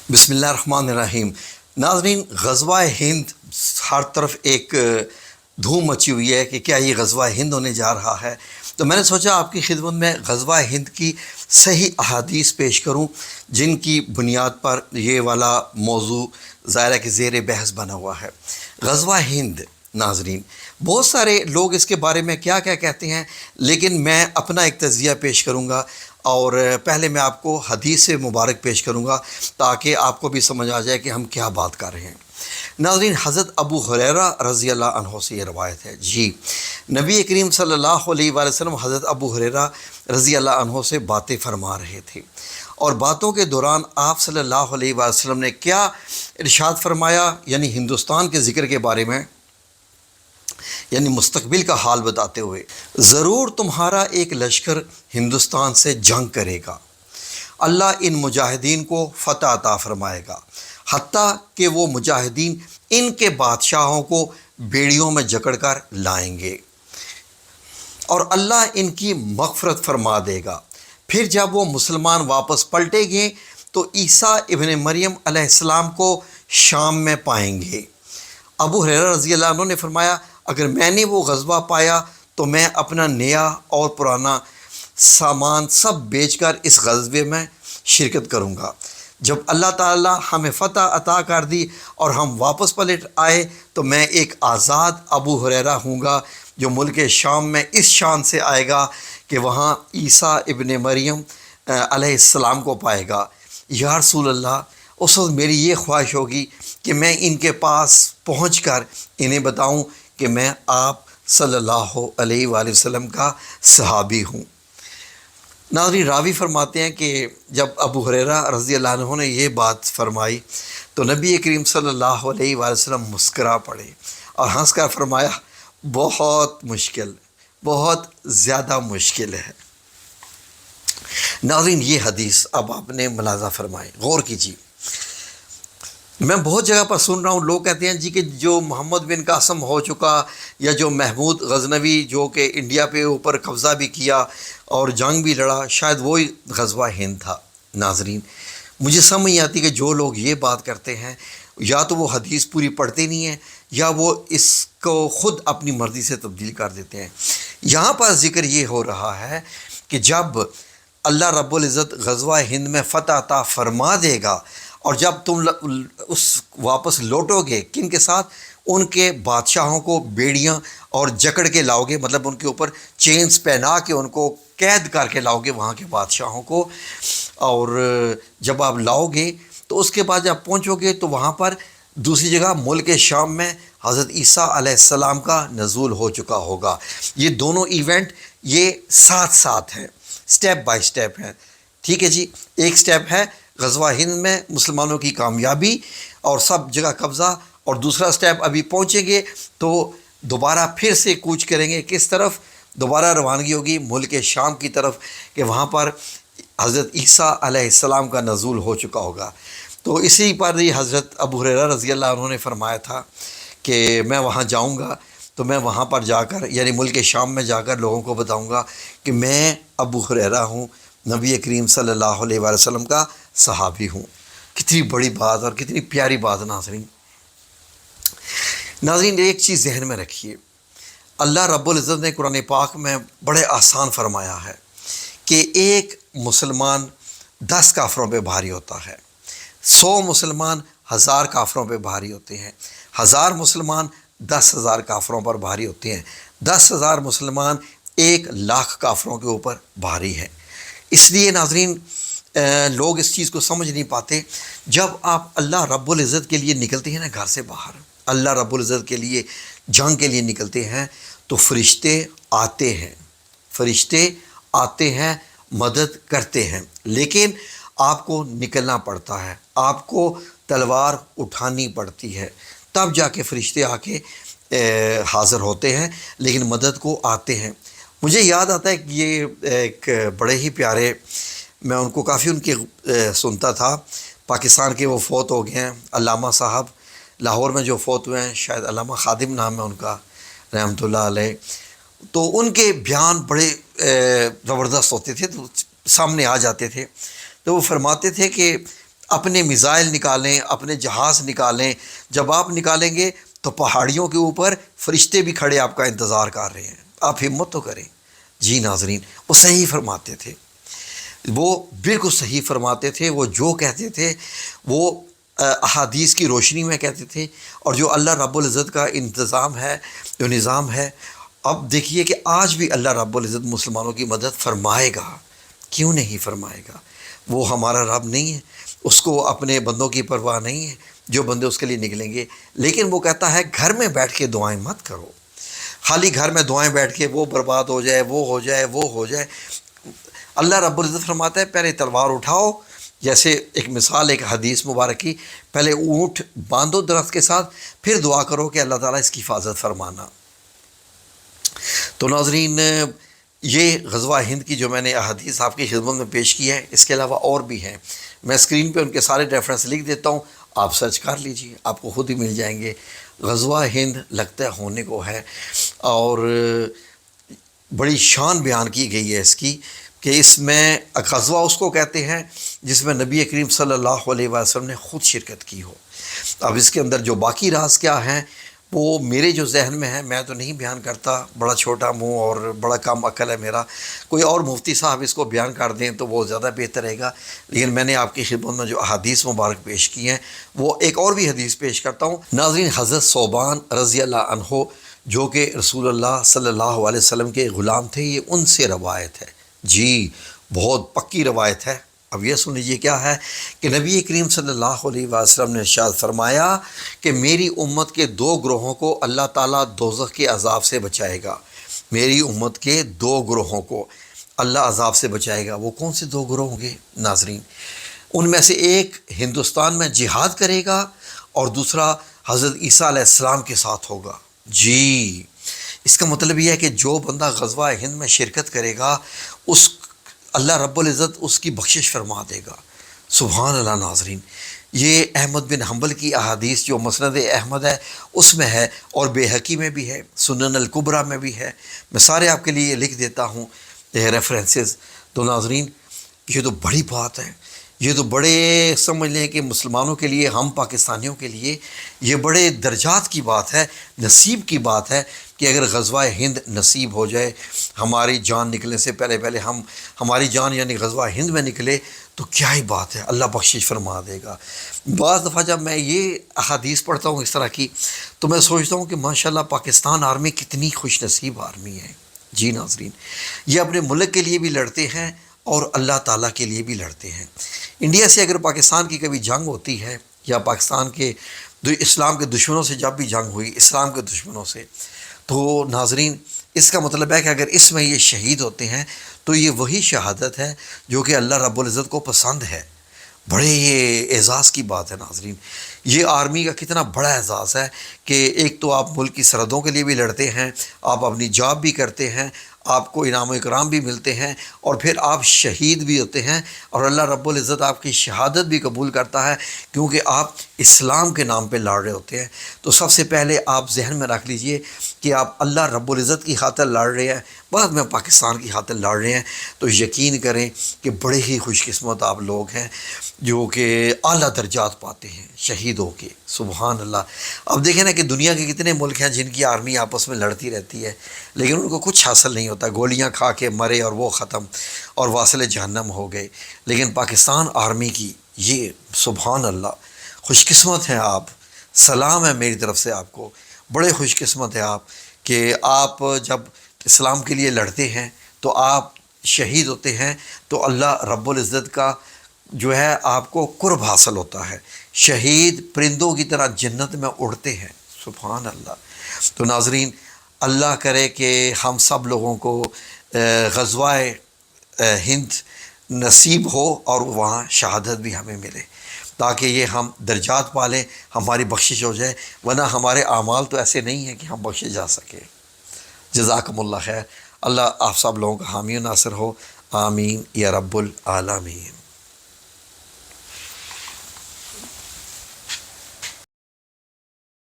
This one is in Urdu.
بسم اللہ الرحمن الرحیم۔ ناظرین، غزوہ ہند ہر طرف ایک دھوم مچی ہوئی ہے کہ کیا یہ غزوہ ہند ہونے جا رہا ہے، تو میں نے سوچا آپ کی خدمت میں غزوہ ہند کی صحیح احادیث پیش کروں جن کی بنیاد پر یہ والا موضوع ظاہر ہے کہ زیر بحث بنا ہوا ہے۔ غزوہ ہند ناظرین، بہت سارے لوگ اس کے بارے میں کیا کہتے ہیں، لیکن میں اپنا ایک تجزیہ پیش کروں گا اور پہلے میں آپ کو حدیث مبارک پیش کروں گا تاکہ آپ کو بھی سمجھ آ جائے کہ ہم کیا بات کر رہے ہیں۔ ناظرین، حضرت ابو ہریرہ رضی اللہ عنہ سے یہ روایت ہے، جی نبی کریم صلی اللہ علیہ وآلہ وسلم حضرت ابو ہریرہ رضی اللہ عنہ سے باتیں فرما رہے تھے، اور باتوں کے دوران آپ صلی اللہ علیہ وآلہ وسلم نے کیا ارشاد فرمایا، یعنی ہندوستان کے ذکر کے بارے میں، یعنی مستقبل کا حال بتاتے ہوئے، ضرور تمہارا ایک لشکر ہندوستان سے جنگ کرے گا، اللہ ان مجاہدین کو فتح عطا فرمائے گا، حتیٰ کہ وہ مجاہدین ان کے بادشاہوں کو بیڑیوں میں جکڑ کر لائیں گے اور اللہ ان کی مغفرت فرما دے گا۔ پھر جب وہ مسلمان واپس پلٹیں گے تو عیسیٰ ابن مریم علیہ السلام کو شام میں پائیں گے۔ ابو ہریرہ رضی اللہ عنہ نے فرمایا، اگر میں نے وہ غزوہ پایا تو میں اپنا نیا اور پرانا سامان سب بیچ کر اس غزوے میں شرکت کروں گا۔ جب اللہ تعالیٰ ہمیں فتح عطا کر دی اور ہم واپس پلٹ آئے تو میں ایک آزاد ابو ہریرہ ہوں گا جو ملک شام میں اس شان سے آئے گا کہ وہاں عیسیٰ ابن مریم علیہ السلام کو پائے گا۔ یا رسول اللہ، اس وقت میری یہ خواہش ہوگی کہ میں ان کے پاس پہنچ کر انہیں بتاؤں کہ میں آپ صلی اللہ علیہ وآلہ وسلم کا صحابی ہوں۔ ناظرین، راوی فرماتے ہیں کہ جب ابو ہریرہ رضی اللہ عنہ نے یہ بات فرمائی تو نبی کریم صلی اللہ علیہ وآلہ وسلم مسکرا پڑے اور ہنس کر فرمایا، بہت مشکل، بہت زیادہ مشکل ہے۔ ناظرین، یہ حدیث اب آپ نے ملاحظہ فرمائے، غور کیجیے۔ میں بہت جگہ پر سن رہا ہوں، لوگ کہتے ہیں جی کہ جو محمد بن قاسم ہو چکا یا جو محمود غزنوی جو کہ انڈیا پہ اوپر قبضہ بھی کیا اور جنگ بھی لڑا، شاید وہی غزوہ ہند تھا۔ ناظرین، مجھے سمجھ نہیں آتی کہ جو لوگ یہ بات کرتے ہیں یا تو وہ حدیث پوری پڑھتے نہیں ہیں یا وہ اس کو خود اپنی مرضی سے تبدیل کر دیتے ہیں۔ یہاں پر ذکر یہ ہو رہا ہے کہ جب اللہ رب العزت غزوہ ہند میں فتح عطا فرما دے گا اور جب تم اس واپس لوٹو گے، کن کے ساتھ؟ ان کے بادشاہوں کو بیڑیاں اور جکڑ کے لاؤ گے، مطلب ان کے اوپر چینز پہنا کے ان کو قید کر کے لاؤ گے وہاں کے بادشاہوں کو، اور جب آپ لاؤ گے تو اس کے بعد جب پہنچو گے تو وہاں پر دوسری جگہ ملک شام میں حضرت عیسیٰ علیہ السلام کا نزول ہو چکا ہوگا۔ یہ دونوں ایونٹ یہ ساتھ ساتھ ہیں، سٹیپ بائی سٹیپ ہیں، ٹھیک ہے جی۔ ایک سٹیپ ہے غزوہ ہند میں مسلمانوں کی کامیابی اور سب جگہ قبضہ، اور دوسرا سٹیپ ابھی پہنچیں گے تو دوبارہ پھر سے کوچ کریں گے، کس طرف؟ دوبارہ روانگی ہوگی ملک شام کی طرف کہ وہاں پر حضرت عیسیٰ علیہ السلام کا نزول ہو چکا ہوگا۔ تو اسی پر ہی حضرت ابو ہریرہ رضی اللہ عنہ نے فرمایا تھا کہ میں وہاں جاؤں گا تو میں وہاں پر جا کر، یعنی ملک شام میں جا کر لوگوں کو بتاؤں گا کہ میں ابو ہریرہ ہوں، نبی کریم صلی اللہ علیہ وآلہ وسلم کا صحابی ہوں۔ کتنی بڑی بات اور کتنی پیاری بات۔ ناظرین، ایک چیز ذہن میں رکھیے، اللہ رب العزت نے قرآن پاک میں بڑے آسان فرمایا ہے کہ ایک مسلمان 10 کافروں پہ بھاری ہوتا ہے، 100 مسلمان 1000 کافروں پہ بھاری ہوتے ہیں، 1000 مسلمان 10,000 کافروں پر بھاری ہوتے ہیں، 10,000 مسلمان 1,00,000 کافروں کے اوپر بھاری ہیں۔ اس لیے ناظرین، لوگ اس چیز کو سمجھ نہیں پاتے۔ جب آپ اللہ رب العزت کے لیے نکلتے ہیں نا گھر سے باہر، اللہ رب العزت کے لیے جنگ کے لیے نکلتے ہیں تو فرشتے آتے ہیں، فرشتے آتے ہیں، مدد کرتے ہیں، لیکن آپ کو نکلنا پڑتا ہے، آپ کو تلوار اٹھانی پڑتی ہے، تب جا کے فرشتے آ کے حاضر ہوتے ہیں، لیکن مدد کو آتے ہیں۔ مجھے یاد آتا ہے کہ یہ ایک بڑے ہی پیارے، میں ان کو کافی ان کے سنتا تھا، پاکستان کے وہ فوت ہو گئے ہیں، علامہ صاحب لاہور میں جو فوت ہوئے ہیں، شاید علامہ خادم نام ہے ان کا، رحمۃ اللہ علیہ۔ تو ان کے بیان بڑے زبردست ہوتے تھے، تو سامنے آ جاتے تھے، تو وہ فرماتے تھے کہ اپنے میزائل نکالیں، اپنے جہاز نکالیں. جب آپ نکالیں گے تو پہاڑیوں کے اوپر فرشتے بھی کھڑے آپ کا انتظار کر رہے ہیں. آپ ہمت تو کریں. جی ناظرین، وہ صحیح فرماتے تھے، وہ بالکل صحیح فرماتے تھے. وہ جو کہتے تھے وہ احادیث کی روشنی میں کہتے تھے. اور جو اللہ رب العزت کا انتظام ہے، جو نظام ہے، اب دیکھیے کہ آج بھی اللہ رب العزت مسلمانوں کی مدد فرمائے گا. کیوں نہیں فرمائے گا؟ وہ ہمارا رب نہیں ہے؟ اس کو اپنے بندوں کی پرواہ نہیں ہے؟ جو بندے اس کے لیے نکلیں گے. لیکن وہ کہتا ہے گھر میں بیٹھ کے دعائیں مت کرو. خالی گھر میں دعائیں بیٹھ کے وہ برباد ہو جائے، وہ ہو جائے، وہ ہو جائے. اللہ رب العزت فرماتا ہے پہلے تلوار اٹھاؤ. جیسے ایک مثال، ایک حدیث مبارک کی، پہلے اونٹ باندھو درخت کے ساتھ، پھر دعا کرو کہ اللہ تعالیٰ اس کی حفاظت فرمانا. تو ناظرین، یہ غزوہ ہند کی جو میں نے احادیث آپ کی خدمت میں پیش کی ہے، اس کے علاوہ اور بھی ہیں. میں اسکرین پہ ان کے سارے ریفرنس لکھ دیتا ہوں، آپ سرچ کر لیجئے، آپ کو خود ہی مل جائیں گے. غزوہ ہند لگتا ہے ہونے کو ہے، اور بڑی شان بیان کی گئی ہے اس کی، کہ اس میں غزوہ اس کو کہتے ہیں جس میں نبی کریم صلی اللہ علیہ وسلم نے خود شرکت کی ہو. اب اس کے اندر جو باقی راز کیا ہیں وہ میرے جو ذہن میں ہے میں تو نہیں بیان کرتا، بڑا چھوٹا منہ اور بڑا کم عقل ہے میرا. کوئی اور مفتی صاحب اس کو بیان کر دیں تو وہ زیادہ بہتر رہے گا. لیکن میں نے آپ کی خدمت میں جو احادیث مبارک پیش کی ہیں، وہ ایک اور بھی حدیث پیش کرتا ہوں. ناظرین، حضرت ثوبان رضی اللہ عنہ جو کہ رسول اللہ صلی اللہ علیہ وسلم کے غلام تھے، یہ ان سے روایت ہے. جی، بہت پکی روایت ہے. اب یہ سن لیجیے کیا ہے کہ نبی کریم صلی اللہ علیہ وسلم نے ارشاد فرمایا کہ میری امت کے 2 گروہوں کو اللہ تعالیٰ دوزخ کے عذاب سے بچائے گا. میری امت کے 2 گروہوں کو اللہ عذاب سے بچائے گا. وہ کون سے 2 گروہ ہوں گے ناظرین؟ ان میں سے ایک ہندوستان میں جہاد کرے گا، اور دوسرا حضرت عیسیٰ علیہ السلام کے ساتھ ہوگا. جی، اس کا مطلب یہ ہے کہ جو بندہ غزوہ ہند میں شرکت کرے گا، اس اللہ رب العزت اس کی بخشش فرما دے گا. سبحان اللہ. ناظرین، یہ احمد بن حنبل کی احادیث جو مسند احمد ہے اس میں ہے، اور بیہقی میں بھی ہے، سنن الکبریٰ میں بھی ہے. میں سارے آپ کے لیے لکھ دیتا ہوں ریفرنسز. تو ناظرین، یہ تو بڑی بات ہے. یہ تو بڑے سمجھ لیں کہ مسلمانوں کے لیے، ہم پاکستانیوں کے لیے یہ بڑے درجات کی بات ہے، نصیب کی بات ہے کہ اگر غزوہ ہند نصیب ہو جائے، ہماری جان نکلنے سے پہلے ہماری جان یعنی غزوہ ہند میں نکلے تو کیا ہی بات ہے، اللہ بخشش فرما دے گا. بعض دفعہ جب میں یہ احادیث پڑھتا ہوں اس طرح کی، تو میں سوچتا ہوں کہ ماشاءاللہ پاکستان آرمی کتنی خوش نصیب آرمی ہے. جی ناظرین، یہ اپنے ملک کے لیے بھی لڑتے ہیں اور اللہ تعالیٰ کے لیے بھی لڑتے ہیں. انڈیا سے اگر پاکستان کی کبھی جنگ ہوتی ہے، یا پاکستان کے اسلام کے دشمنوں سے جب بھی جنگ ہوئی، اسلام کے دشمنوں سے، تو ناظرین اس کا مطلب ہے کہ اگر اس میں یہ شہید ہوتے ہیں تو یہ وہی شہادت ہے جو کہ اللہ رب العزت کو پسند ہے. بڑے یہ اعزاز کی بات ہے ناظرین. یہ آرمی کا کتنا بڑا اعزاز ہے کہ ایک تو آپ ملک کی سرحدوں کے لیے بھی لڑتے ہیں، آپ اپنی جاب بھی کرتے ہیں، آپ کو انعام و اکرام بھی ملتے ہیں، اور پھر آپ شہید بھی ہوتے ہیں، اور اللہ رب العزت آپ کی شہادت بھی قبول کرتا ہے کیونکہ آپ اسلام کے نام پہ لڑ رہے ہوتے ہیں. تو سب سے پہلے آپ ذہن میں رکھ لیجئے کہ آپ اللہ رب العزت کی خاطر لڑ رہے ہیں، بعد میں پاکستان کی خاطر لڑ رہے ہیں. تو یقین کریں کہ بڑے ہی خوش قسمت آپ لوگ ہیں جو کہ اعلیٰ درجات پاتے ہیں شہیدوں کے. سبحان اللہ. اب دیکھیں نا کہ دنیا کے کتنے ملک ہیں جن کی آرمی آپس میں لڑتی رہتی ہے، لیکن ان کو کچھ حاصل نہیں ہوتا، گولیاں کھا کے مرے اور وہ ختم اور واصل جہنم ہو گئے. لیکن پاکستان آرمی کی یہ سبحان اللہ خوش قسمت ہیں آپ. سلام ہے میری طرف سے آپ کو. بڑے خوش قسمت ہیں آپ کہ آپ جب اسلام کے لیے لڑتے ہیں تو آپ شہید ہوتے ہیں تو اللہ رب العزت کا جو ہے آپ کو قرب حاصل ہوتا ہے. شہید پرندوں کی طرح جنت میں اڑتے ہیں. سبحان اللہ. تو ناظرین، اللہ کرے کہ ہم سب لوگوں کو غزوہ ہند نصیب ہو اور وہاں شہادت بھی ہمیں ملے، تاکہ یہ ہم درجات پالیں، ہماری بخشش ہو جائے، ورنہ ہمارے اعمال تو ایسے نہیں ہیں کہ ہم بخشے جا سکیں. جزاکم اللہ خیر. اللہ آپ سب لوگوں کا حامی و ناصر ہو. آمین یا رب العالمین.